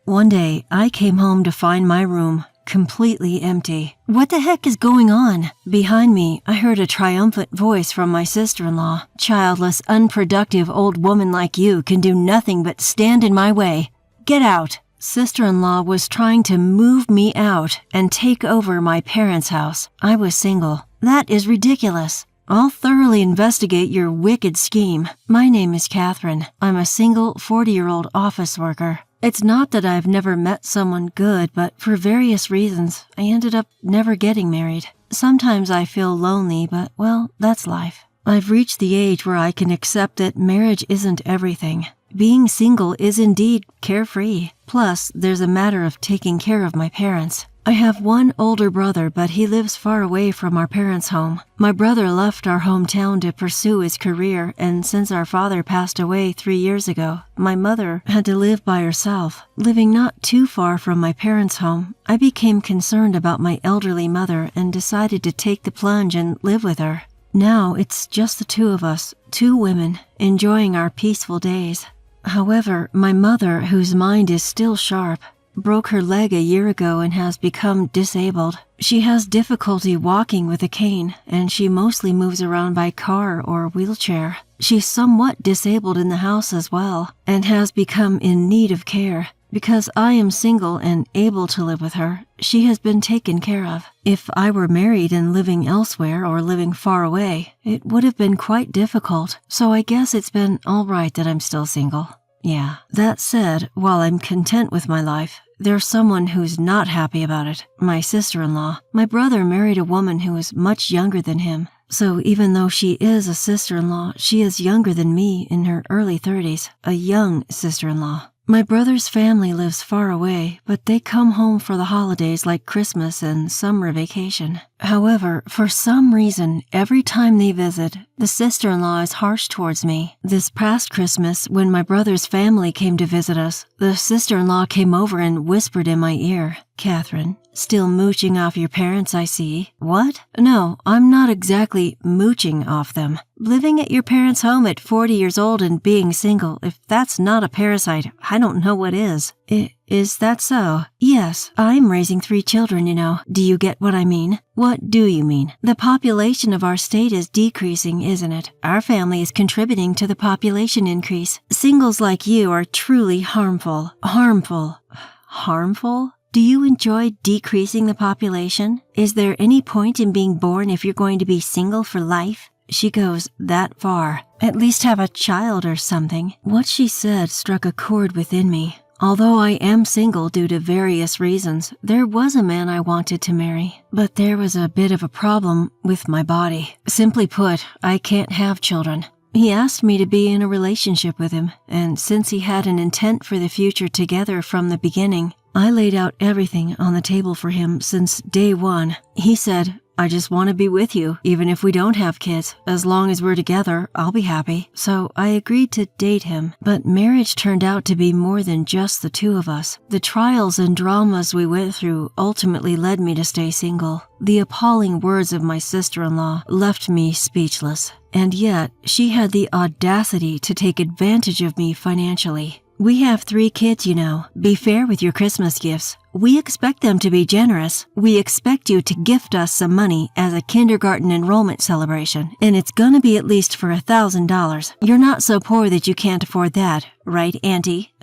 One day, I came home to find my room completely empty. What the heck is going on? Behind me, I heard a triumphant voice from my sister-in-law. Childless, unproductive old woman like you can do nothing but stand in my way. Get out. Sister-in-law was trying to move me out and take over my parents' house. I was single. That is ridiculous. I'll thoroughly investigate your wicked scheme. My name is Catherine. I'm a single 40-year-old office worker. It's not that I've never met someone good, but for various reasons, I ended up never getting married. Sometimes I feel lonely, but, well, that's life. I've reached the age where I can accept that marriage isn't everything. Being single is indeed carefree. Plus, there's a matter of taking care of my parents. I have one older brother, but he lives far away from our parents' home. My brother left our hometown to pursue his career, and since our father passed away 3 years ago, my mother had to live by herself. Living not too far from my parents' home, I became concerned about my elderly mother and decided to take the plunge and live with her. Now it's just the two of us, 2 women, enjoying our peaceful days. However, my mother, whose mind is still sharp, broke her leg a year ago and has become disabled. She has difficulty walking with a cane, and she mostly moves around by car or wheelchair. She's somewhat disabled in the house as well, and has become in need of care. Because I am single and able to live with her, she has been taken care of. If I were married and living elsewhere or living far away, it would have been quite difficult, so I guess it's been all right that I'm still single. Yeah. That said, while I'm content with my life, there's someone who's not happy about it, my sister-in-law. My brother married a woman who is much younger than him, so even though she is a sister-in-law, she is younger than me in her early 30s, a young sister-in-law. My brother's family lives far away, but they come home for the holidays like Christmas and summer vacation. However, for some reason, every time they visit, the sister-in-law is harsh towards me. This past Christmas, when my brother's family came to visit us, the sister-in-law came over and whispered in my ear, "Catherine, still mooching off your parents, I see." What? No, I'm not exactly mooching off them. Living at your parents' home at 40 years old and being single, if that's not a parasite, I don't know what is. Is that so? Yes, I'm raising 3 children, you know. Do you get what I mean? What do you mean? The population of our state is decreasing, isn't it? Our family is contributing to the population increase. Singles like you are truly harmful. Harmful? Do you enjoy decreasing the population? Is there any point in being born if you're going to be single for life? She goes that far. At least have a child or something. What she said struck a chord within me. Although I am single due to various reasons, there was a man I wanted to marry. But there was a bit of a problem with my body. Simply put, I can't have children. He asked me to be in a relationship with him, and since he had an intent for the future together from the beginning, I laid out everything on the table for him since day one. He said, "I just want to be with you, even if we don't have kids. As long as we're together, I'll be happy." So I agreed to date him. But marriage turned out to be more than just the 2 of us. The trials and dramas we went through ultimately led me to stay single. The appalling words of my sister-in-law left me speechless. And yet, she had the audacity to take advantage of me financially. We have 3 kids, you know. Be fair with your Christmas gifts. We expect them to be generous. We expect you to gift us some money as a kindergarten enrollment celebration, and it's gonna be at least for $1,000. You're not so poor that you can't afford that, right, Auntie?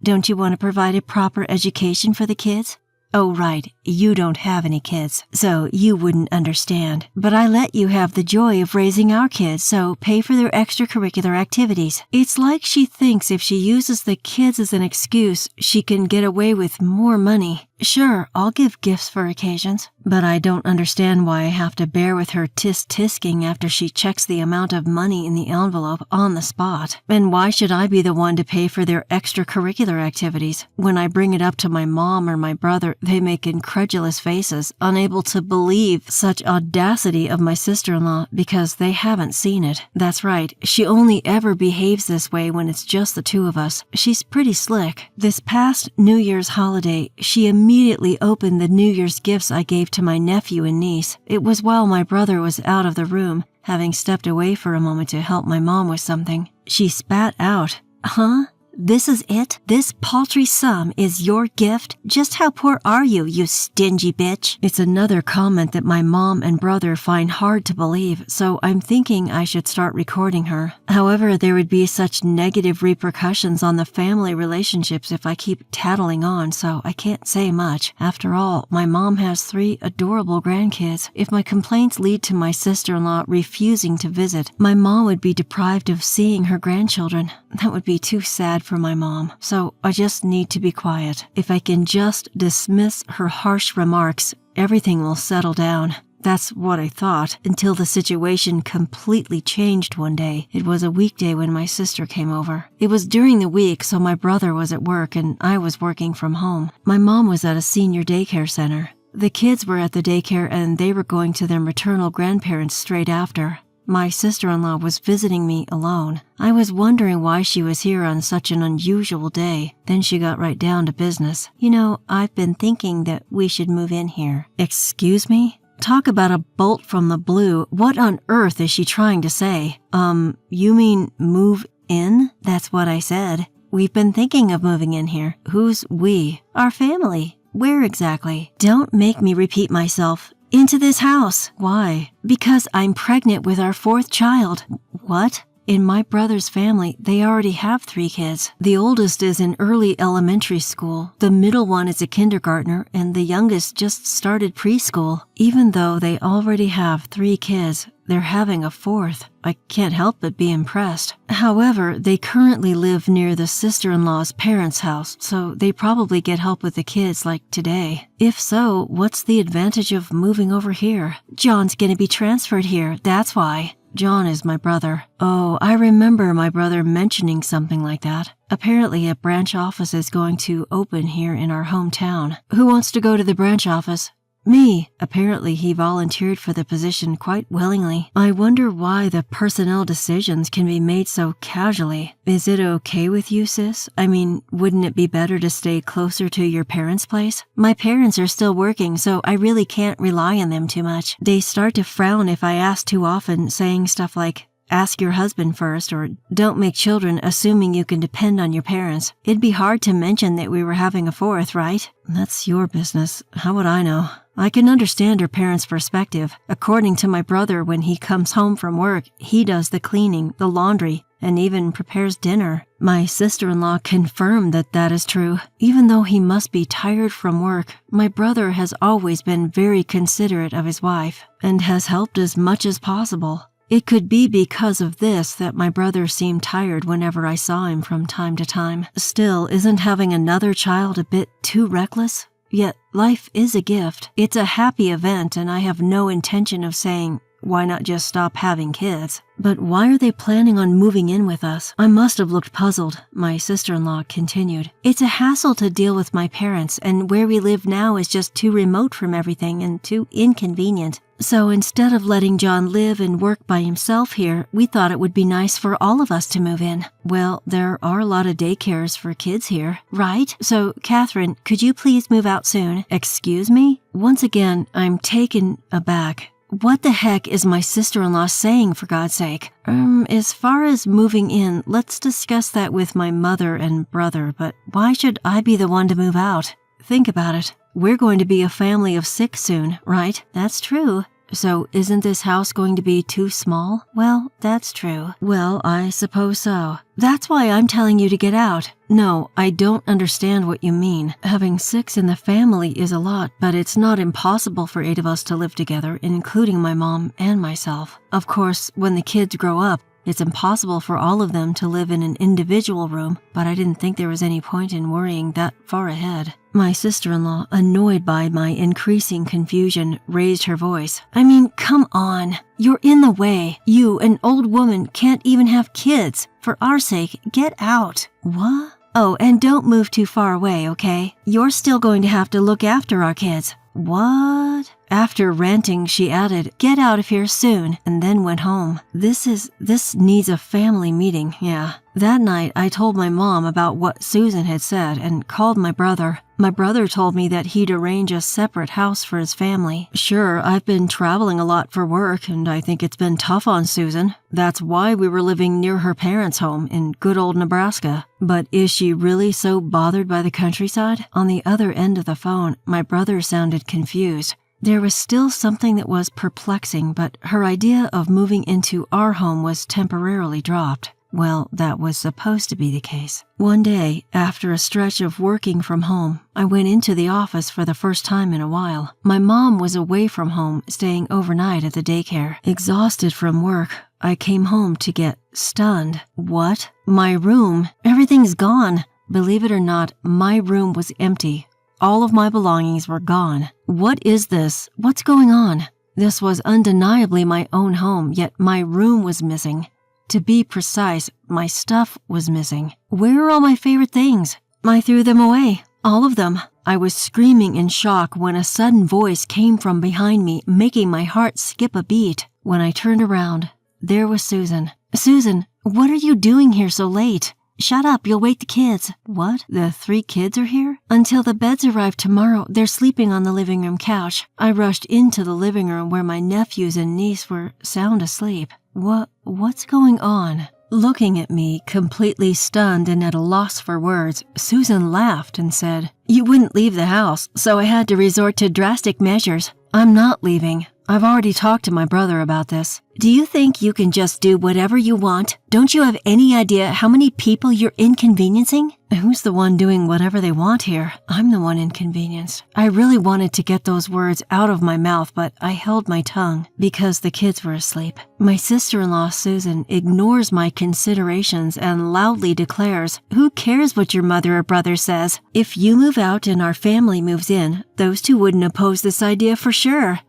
Don't you want to provide a proper education for the kids? Oh, right, you don't have any kids, so you wouldn't understand. But I let you have the joy of raising our kids, so pay for their extracurricular activities. It's like she thinks if she uses the kids as an excuse, she can get away with more money. Sure, I'll give gifts for occasions, but I don't understand why I have to bear with her tisk-tisking after she checks the amount of money in the envelope on the spot. And why should I be the one to pay for their extracurricular activities? When I bring it up to my mom or my brother, they make incredulous faces, unable to believe such audacity of my sister-in-law because they haven't seen it. That's right, she only ever behaves this way when it's just the 2 of us. She's pretty slick. This past New Year's holiday, she immediately opened the New Year's gifts I gave to my nephew and niece. It was while my brother was out of the room, having stepped away for a moment to help my mom with something. She spat out, "Huh? This is it? This paltry sum is your gift? Just how poor are you, you stingy bitch? It's another comment that my mom and brother find hard to believe, so I'm thinking I should start recording her. However, there would be such negative repercussions on the family relationships if I keep tattling on, so I can't say much. After all, my mom has 3 adorable grandkids. If my complaints lead to my sister-in-law refusing to visit, my mom would be deprived of seeing her grandchildren. That would be too sad for my mom, so I just need to be quiet. If I can just dismiss her harsh remarks, everything will settle down. That's what I thought, until the situation completely changed one day. It was a weekday when my sister came over. It was during the week, so my brother was at work and I was working from home. My mom was at a senior daycare center. The kids were at the daycare and they were going to their maternal grandparents straight after. My sister-in-law was visiting me alone. I was wondering why she was here on such an unusual day. Then she got right down to business. You know, I've been thinking that we should move in here. Excuse me? Talk about a bolt from the blue. What on earth is she trying to say? You mean move in? That's what I said. We've been thinking of moving in here. Who's we? Our family. Where exactly? Don't make me repeat myself. Into this house. Why? Because I'm pregnant with our 4th child. What? In my brother's family, they already have 3 kids. The oldest is in early elementary school. The middle one is a kindergartner, and the youngest just started preschool. Even though they already have 3 kids, they're having a 4th. I can't help but be impressed. However, they currently live near the sister-in-law's parents' house, so they probably get help with the kids like today. If so, what's the advantage of moving over here? John's gonna be transferred here, that's why. John is my brother. Oh, I remember my brother mentioning something like that. Apparently a branch office is going to open here in our hometown. Who wants to go to the branch office? Me. Apparently he volunteered for the position quite willingly. I wonder why the personnel decisions can be made so casually. Is it okay with you, sis? I mean, wouldn't it be better to stay closer to your parents' place? My parents are still working, so I really can't rely on them too much. They start to frown if I ask too often, saying stuff like, ask your husband first, or don't make children assuming you can depend on your parents. It'd be hard to mention that we were having a 4th, right? That's your business. How would I know? I can understand her parents' perspective. According to my brother, when he comes home from work, he does the cleaning, the laundry, and even prepares dinner. My sister-in-law confirmed that that is true. Even though he must be tired from work, my brother has always been very considerate of his wife and has helped as much as possible. It could be because of this that my brother seemed tired whenever I saw him from time to time. Still, isn't having another child a bit too reckless? Yet, life is a gift. It's a happy event, and I have no intention of saying, why not just stop having kids? But why are they planning on moving in with us? I must have looked puzzled, my sister-in-law continued. It's a hassle to deal with my parents, and where we live now is just too remote from everything and too inconvenient. So instead of letting John live and work by himself here, we thought it would be nice for all of us to move in. Well, there are a lot of daycares for kids here, right? So, Catherine, could you please move out soon? Excuse me? Once again, I'm taken aback. What the heck is my sister-in-law saying, for God's sake? As far as moving in, let's discuss that with my mother and brother, but why should I be the one to move out? Think about it. We're going to be a family of 6 soon, right? That's true. So isn't this house going to be too small? Well, that's true. Well, I suppose so. That's why I'm telling you to get out. No, I don't understand what you mean. Having 6 in the family is a lot, but it's not impossible for 8 of us to live together, including my mom and myself. Of course, when the kids grow up, it's impossible for all of them to live in an individual room, but I didn't think there was any point in worrying that far ahead. My sister-in-law, annoyed by my increasing confusion, raised her voice. I mean, come on. You're in the way. You, an old woman, can't even have kids. For our sake, get out. What? Oh, and don't move too far away, okay? You're still going to have to look after our kids. What? After ranting, she added, get out of here soon, and then went home. This needs a family meeting, yeah. That night, I told my mom about what Susan had said and called my brother. My brother told me that he'd arrange a separate house for his family. Sure, I've been traveling a lot for work, and I think it's been tough on Susan. That's why we were living near her parents' home in good old Nebraska. But is she really so bothered by the countryside? On the other end of the phone, my brother sounded confused. There was still something that was perplexing, but her idea of moving into our home was temporarily dropped. Well, that was supposed to be the case. One day, after a stretch of working from home, I went into the office for the first time in a while. My mom was away from home, staying overnight at the daycare. Exhausted from work, I came home to get stunned. What? My room? Everything's gone. Believe it or not, my room was empty. All of my belongings were gone. What is this? What's going on? This was undeniably my own home, yet my room was missing. To be precise, my stuff was missing. Where are all my favorite things? I threw them away. All of them. I was screaming in shock when a sudden voice came from behind me, making my heart skip a beat. When I turned around, there was Susan. Susan, what are you doing here so late? Shut up, you'll wake the kids. What? The 3 kids are here? Until the beds arrive tomorrow, they're sleeping on the living room couch. I rushed into the living room where my nephews and niece were sound asleep. What's going on? Looking at me, completely stunned and at a loss for words, Susan laughed and said, "You wouldn't leave the house, so I had to resort to drastic measures. I'm not leaving. I've already talked to my brother about this. Do you think you can just do whatever you want? Don't you have any idea how many people you're inconveniencing?" Who's the one doing whatever they want here? I'm the one inconvenienced. I really wanted to get those words out of my mouth, but I held my tongue because the kids were asleep. My sister-in-law, Susan, ignores my considerations and loudly declares, "Who cares what your mother or brother says? If you move out and our family moves in, those 2 wouldn't oppose this idea for sure."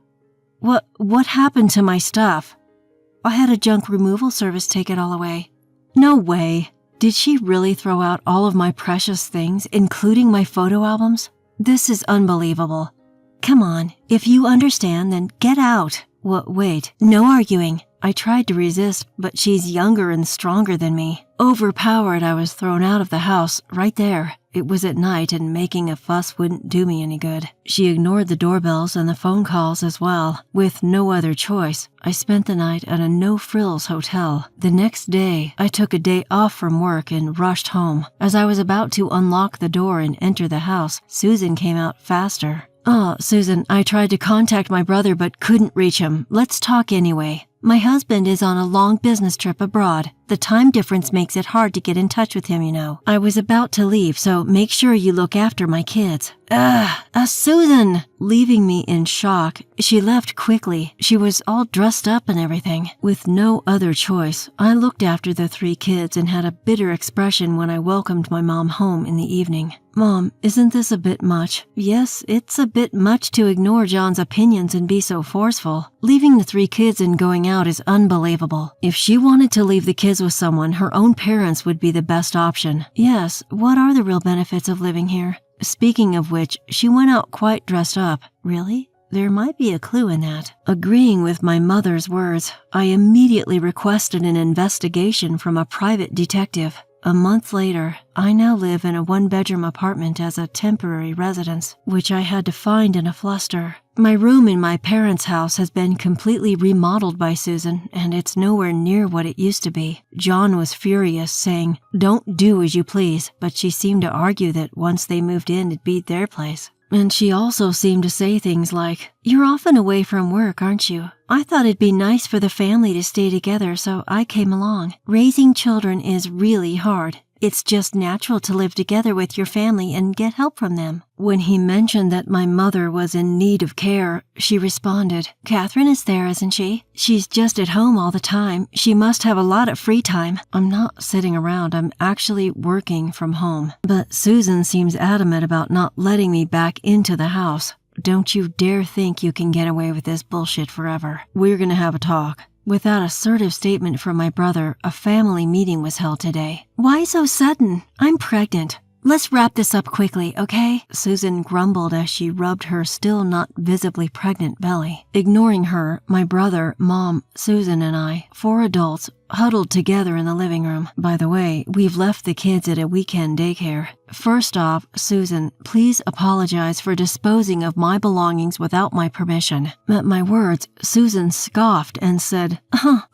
What happened to my stuff? I had a junk removal service take it all away. No way. Did she really throw out all of my precious things, including my photo albums? This is unbelievable. Come on, if you understand, then get out. Wait, no arguing. I tried to resist, but she's younger and stronger than me. Overpowered, I was thrown out of the house, right there. It was at night, and making a fuss wouldn't do me any good. She ignored the doorbells and the phone calls as well. With no other choice, I spent the night at a no-frills hotel. The next day, I took a day off from work and rushed home. As I was about to unlock the door and enter the house, Susan came out faster. "Oh, Susan, I tried to contact my brother but couldn't reach him. Let's talk anyway. My husband is on a long business trip abroad. The time difference makes it hard to get in touch with him, you know. I was about to leave, so make sure you look after my kids." Susan! Leaving me in shock, she left quickly. She was all dressed up and everything. With no other choice, I looked after the 3 kids and had a bitter expression when I welcomed my mom home in the evening. "Mom, isn't this a bit much?" "Yes, it's a bit much to ignore John's opinions and be so forceful. Leaving the 3 kids and going out is unbelievable. If she wanted to leave the kids with someone, her own parents would be the best option." "Yes, what are the real benefits of living here?" Speaking of which, she went out quite dressed up. Really? There might be a clue in that. Agreeing with my mother's words, I immediately requested an investigation from a private detective. A month later, I now live in a 1-bedroom apartment as a temporary residence, which I had to find in a fluster. My room in my parents' house has been completely remodeled by Susan, and it's nowhere near what it used to be. John was furious, saying, "Don't do as you please," but she seemed to argue that once they moved in, it'd be their place. And she also seemed to say things like, "You're often away from work, aren't you? I thought it'd be nice for the family to stay together, so I came along. Raising children is really hard. It's just natural to live together with your family and get help from them." When he mentioned that my mother was in need of care, she responded, "Catherine is there, isn't she? She's just at home all the time. She must have a lot of free time." I'm not sitting around. I'm actually working from home. But Susan seems adamant about not letting me back into the house. Don't you dare think you can get away with this bullshit forever. We're gonna have a talk. With that assertive statement from my brother, a family meeting was held today. "Why so sudden? I'm pregnant. Let's wrap this up quickly, okay?" Susan grumbled as she rubbed her still not visibly pregnant belly. Ignoring her, my brother, Mom, Susan, and I, 4 adults, huddled together in the living room. By the way, we've left the kids at a weekend daycare. First off, Susan, please apologize for disposing of my belongings without my permission. At my words, Susan scoffed and said,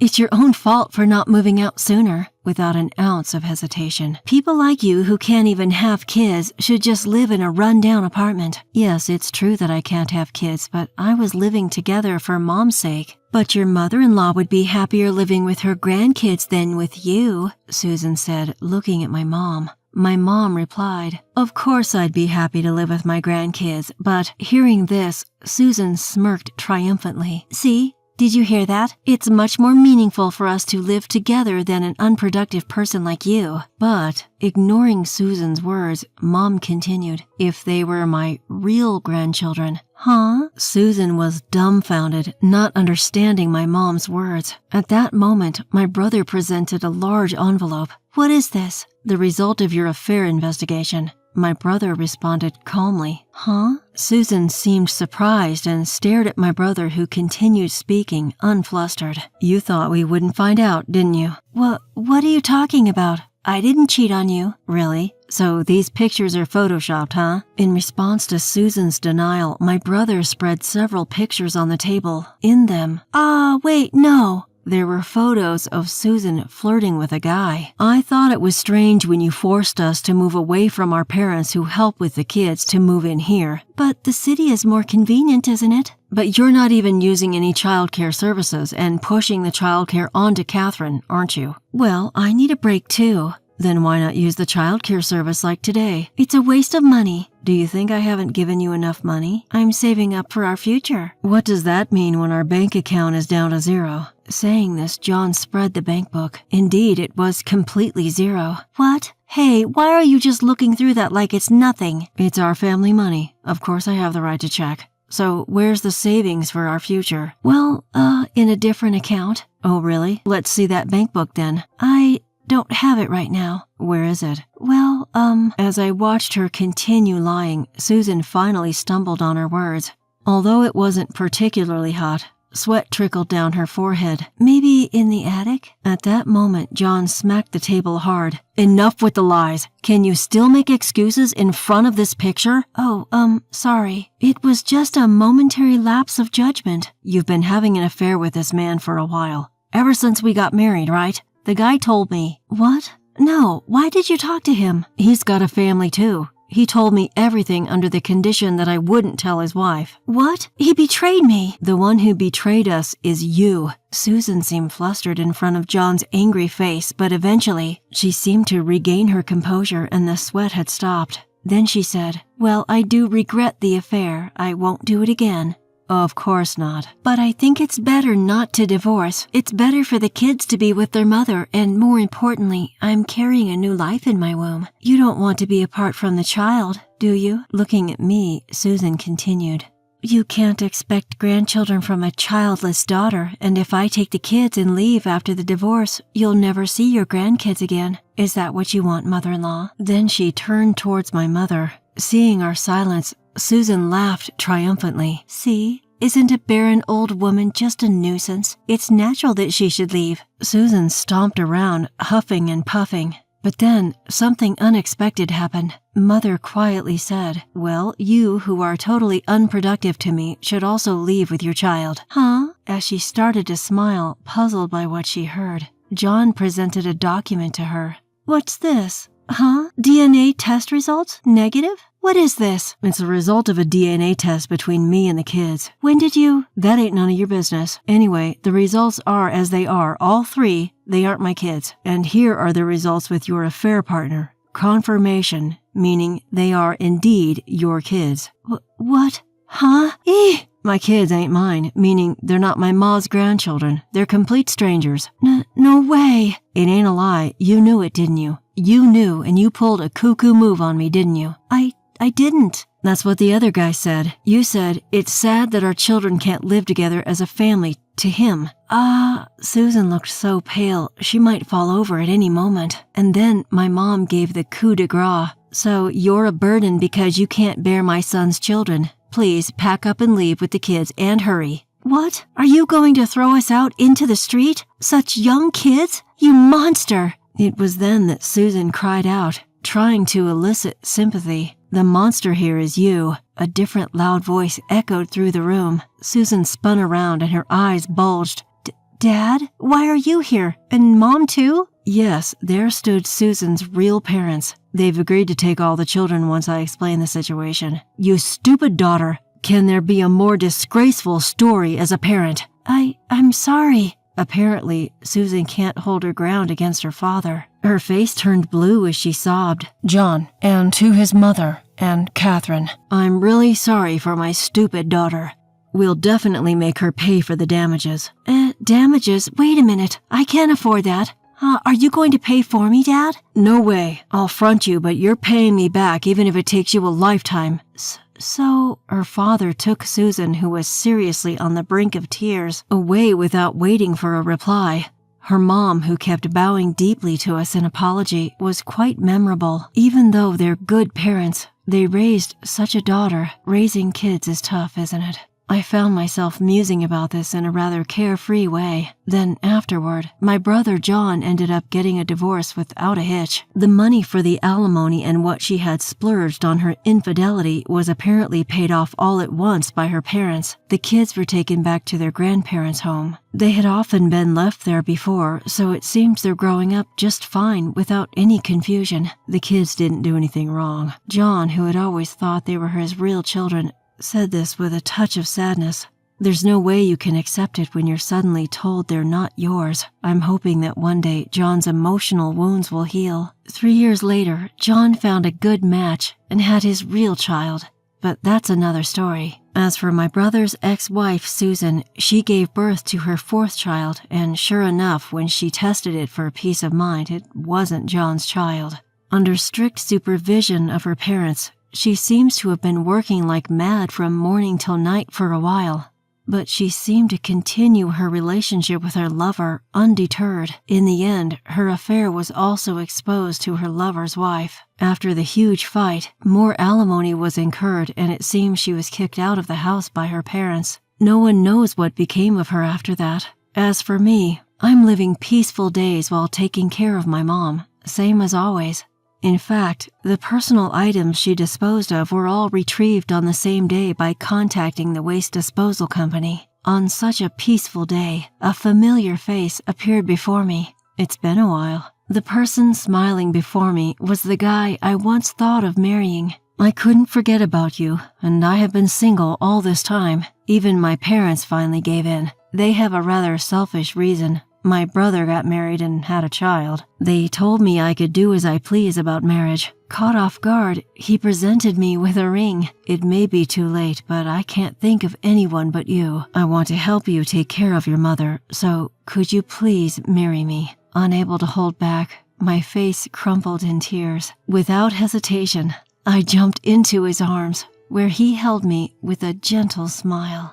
it's your own fault for not moving out sooner. Without an ounce of hesitation. People like you who can't even have kids should just live in a run-down apartment. Yes, it's true that I can't have kids, but I was living together for Mom's sake. But your mother-in-law would be happier living with her grandkids than with you, Susan said, looking at my mom. My mom replied, of course I'd be happy to live with my grandkids, but hearing this, Susan smirked triumphantly. See? Did you hear that? It's much more meaningful for us to live together than an unproductive person like you. But, ignoring Susan's words, Mom continued, if they were my real grandchildren. Huh? Susan was dumbfounded, not understanding my mom's words. At that moment, my brother presented a large envelope. What is this? The result of your affair investigation. My brother responded calmly. Huh? Susan seemed surprised and stared at my brother, who continued speaking, unflustered. You thought we wouldn't find out, didn't you? What are you talking about? I didn't cheat on you. Really? So these pictures are photoshopped, huh? In response to Susan's denial, my brother spread several pictures on the table. In them, wait, no. There were photos of Susan flirting with a guy. I thought it was strange when you forced us to move away from our parents who help with the kids to move in here. But the city is more convenient, isn't it? But you're not even using any childcare services and pushing the childcare onto Catherine, aren't you? Well, I need a break too. Then why not use the childcare service like today? It's a waste of money. Do you think I haven't given you enough money? I'm saving up for our future. What does that mean when our bank account is down to zero? Saying this, John spread the bank book. Indeed, it was completely zero. What? Hey, why are you just looking through that like it's nothing? It's our family money. Of course I have the right to check. So, where's the savings for our future? Well, in a different account. Oh, really? Let's see that bank book then. I don't have it right now. Where is it? Well, As I watched her continue lying, Susan finally stumbled on her words. Although it wasn't particularly hot, sweat trickled down her forehead. Maybe in the attic? At that moment, John smacked the table hard. Enough with the lies. Can you still make excuses in front of this picture? Oh, sorry. It was just a momentary lapse of judgment. You've been having an affair with this man for a while. Ever since we got married, right? The guy told me. What? No, why did you talk to him? He's got a family too. He told me everything under the condition that I wouldn't tell his wife. What? He betrayed me. The one who betrayed us is you. Susan seemed flustered in front of John's angry face, but eventually she seemed to regain her composure and the sweat had stopped. Then she said, well, I do regret the affair. I won't do it again. Of course not. But I think it's better not to divorce. It's better for the kids to be with their mother, and more importantly, I'm carrying a new life in my womb. You don't want to be apart from the child, do you? Looking at me, Susan continued. You can't expect grandchildren from a childless daughter, and if I take the kids and leave after the divorce, you'll never see your grandkids again. Is that what you want, mother-in-law? Then she turned towards my mother. Seeing our silence, Susan laughed triumphantly. See? Isn't a barren old woman just a nuisance? It's natural that she should leave. Susan stomped around, huffing and puffing. But then, something unexpected happened. Mother quietly said, well, you who are totally unproductive to me should also leave with your child. Huh? As she started to smile, puzzled by what she heard, John presented a document to her. What's this? Huh? DNA test results? Negative? What is this? It's a result of a DNA test between me and the kids. When did you? That ain't none of your business. Anyway, the results are as they are, all three. They aren't my kids. And here are the results with your affair partner. Confirmation, meaning they are indeed your kids. What? Huh? My kids ain't mine, meaning they're not my ma's grandchildren. They're complete strangers. No way. It ain't a lie. You knew it, didn't you? You knew, and you pulled a cuckoo move on me, didn't you? I didn't. That's what the other guy said. You said, it's sad that our children can't live together as a family, to him. Susan looked so pale, she might fall over at any moment. And then my mom gave the coup de grace. So you're a burden because you can't bear my son's children. Please pack up and leave with the kids and hurry. What? Are you going to throw us out into the street? Such young kids? You monster!" It was then that Susan cried out, trying to elicit sympathy. "The monster here is you." A different loud voice echoed through the room. Susan spun around and her eyes bulged. "Dad? Why are you here? And Mom too?" Yes, there stood Susan's real parents. "They've agreed to take all the children once I explain the situation." "You stupid daughter! Can there be a more disgraceful story as a parent?" I'm sorry." Apparently, Susan can't hold her ground against her father. Her face turned blue as she sobbed. "John, and to his mother, and Catherine, I'm really sorry for my stupid daughter. We'll definitely make her pay for the damages." Damages? Wait a minute. I can't afford that. Are you going to pay for me, Dad?" "No way. I'll front you, but you're paying me back even if it takes you a lifetime." So her father took Susan, who was seriously on the brink of tears, away without waiting for a reply. Her mom, who kept bowing deeply to us in apology, was quite memorable. Even though they're good parents, they raised such a daughter. Raising kids is tough, isn't it? I found myself musing about this in a rather carefree way. Then afterward, my brother John ended up getting a divorce without a hitch. The money for the alimony and what she had splurged on her infidelity was apparently paid off all at once by her parents. The kids were taken back to their grandparents' home. They had often been left there before, so it seems they're growing up just fine without any confusion. The kids didn't do anything wrong. John, who had always thought they were his real children, said this with a touch of sadness. "There's no way you can accept it when you're suddenly told they're not yours. I'm hoping that one day John's emotional wounds will heal." 3 years later, John found a good match and had his real child. But that's another story. As for my brother's ex-wife, Susan, she gave birth to her 4th child, and sure enough, when she tested it for peace of mind, it wasn't John's child. Under strict supervision of her parents, she seems to have been working like mad from morning till night for a while, but she seemed to continue her relationship with her lover undeterred. In the end, her affair was also exposed to her lover's wife. After the huge fight, more alimony was incurred, and it seems she was kicked out of the house by her parents. No one knows what became of her after that. As for me, I'm living peaceful days while taking care of my mom, same as always. In fact, the personal items she disposed of were all retrieved on the same day by contacting the waste disposal company. On such a peaceful day, a familiar face appeared before me. It's been a while. The person smiling before me was the guy I once thought of marrying. "I couldn't forget about you, and I have been single all this time. Even my parents finally gave in. They have a rather selfish reason. My brother got married and had a child. They told me I could do as I please about marriage. Caught off guard, he presented me with a ring. It may be too late, but I can't think of anyone but you. I want to help you take care of your mother, so could you please marry me?" Unable to hold back, my face crumpled in tears. Without hesitation, I jumped into his arms, where he held me with a gentle smile.